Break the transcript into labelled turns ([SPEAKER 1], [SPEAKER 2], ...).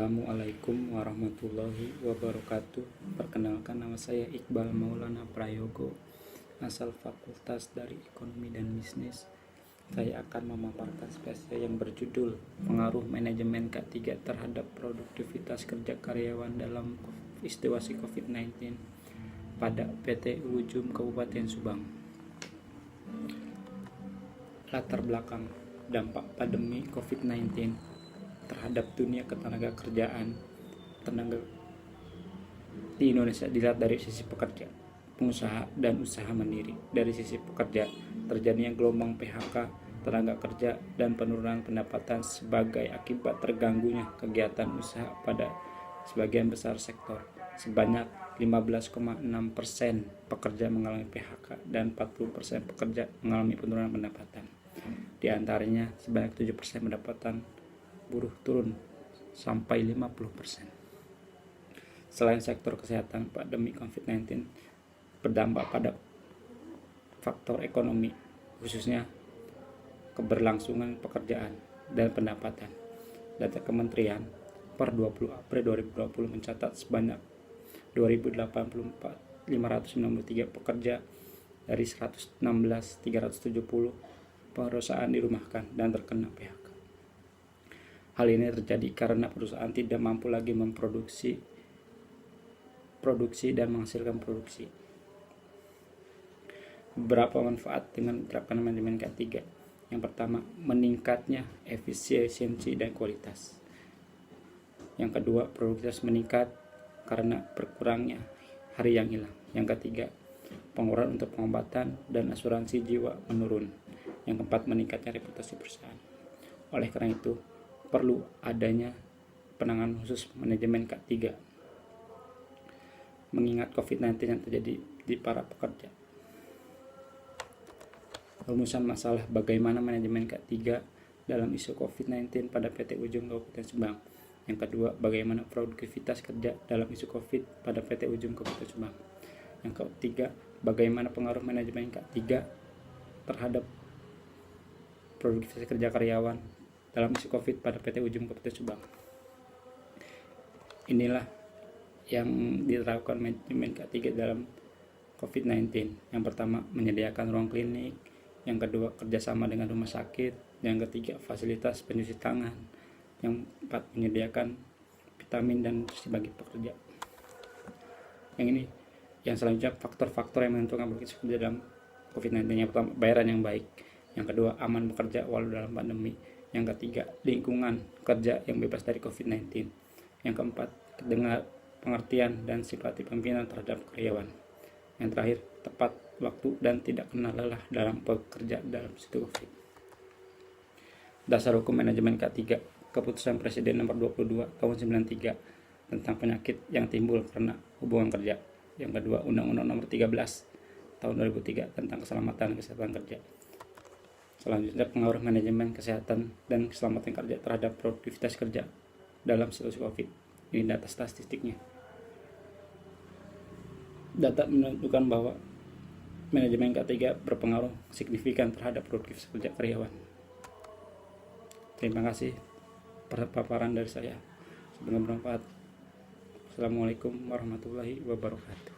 [SPEAKER 1] Assalamualaikum warahmatullahi wabarakatuh. Perkenalkan, nama saya Iqbal Maulana Prayogo, asal Fakultas dari Ekonomi dan Bisnis. Saya akan memaparkan spesial yang berjudul Pengaruh Manajemen K3 terhadap Produktivitas Kerja Karyawan dalam Situasi COVID-19 pada PT Ujum Kabupaten Subang. Latar belakang dampak pandemi COVID-19 terhadap dunia ketenagakerjaan tenaga di Indonesia dilihat dari sisi pekerja, pengusaha, dan usaha mandiri. Dari sisi pekerja, terjadinya gelombang PHK tenaga kerja dan penurunan pendapatan sebagai akibat terganggunya kegiatan usaha pada sebagian besar sektor. Sebanyak 15,6% pekerja mengalami PHK dan 40% pekerja mengalami penurunan pendapatan. Di antaranya sebanyak 7% pendapatan buruh turun sampai 50%. Selain sektor kesehatan, pandemi COVID-19 berdampak pada faktor ekonomi, khususnya keberlangsungan pekerjaan dan pendapatan. Data Kementerian per 20 April 2020 mencatat sebanyak 2084.593 pekerja dari 116.370 perusahaan dirumahkan dan terkena PHK. Hal ini terjadi karena perusahaan tidak mampu lagi memproduksi dan menghasilkan produksi. Beberapa manfaat dengan menerapkan manajemen K3. Yang pertama, meningkatnya efisiensi dan kualitas. Yang kedua, produktivitas meningkat karena berkurangnya hari yang hilang. Yang ketiga, pengeluaran untuk pengobatan dan asuransi jiwa menurun. Yang keempat, meningkatnya reputasi perusahaan. Oleh karena itu, perlu adanya penanganan khusus manajemen K3 mengingat COVID-19 yang terjadi di para pekerja. Rumusan masalah bagaimana manajemen K3 dalam isu COVID-19 pada PT Ujum Kabupaten Subang. Yang kedua, bagaimana produktivitas kerja dalam isu COVID pada PT Ujum Kabupaten Subang. Yang ketiga, bagaimana pengaruh manajemen K3 terhadap produktivitas kerja karyawan dalam isu COVID pada PT Ujum Kabupaten Subang. Inilah yang diterapkan manajemen K3 dalam COVID-19. Yang pertama, menyediakan ruang klinik. Yang kedua, kerjasama dengan rumah sakit. Yang ketiga, fasilitas pencuci tangan. Yang empat, menyediakan vitamin dan nutrisi bagi pekerja. Yang selanjutnya, faktor-faktor yang menentukan produktivitas kerja dalam COVID-19. Yang pertama, bayaran yang baik. Yang kedua, aman bekerja walau dalam pandemi. Yang ketiga, lingkungan kerja yang bebas dari COVID-19. Yang keempat, pengertian dan simpati pimpinan terhadap karyawan. Yang terakhir, tepat waktu dan tidak kenal lelah dalam bekerja dalam situasi COVID. Dasar hukum manajemen K3, Keputusan Presiden nomor 22 tahun 93 tentang penyakit yang timbul karena hubungan kerja. Yang kedua, Undang-Undang nomor 13 tahun 2003 tentang keselamatan kesehatan kerja. Selanjutnya, pengaruh manajemen kesehatan dan keselamatan kerja terhadap produktivitas kerja dalam situasi COVID. Ini data statistiknya. Data menunjukkan bahwa manajemen K3 berpengaruh signifikan terhadap produktivitas kerja karyawan. Terima kasih paparan dari saya. Semoga bermanfaat. Assalamualaikum warahmatullahi wabarakatuh.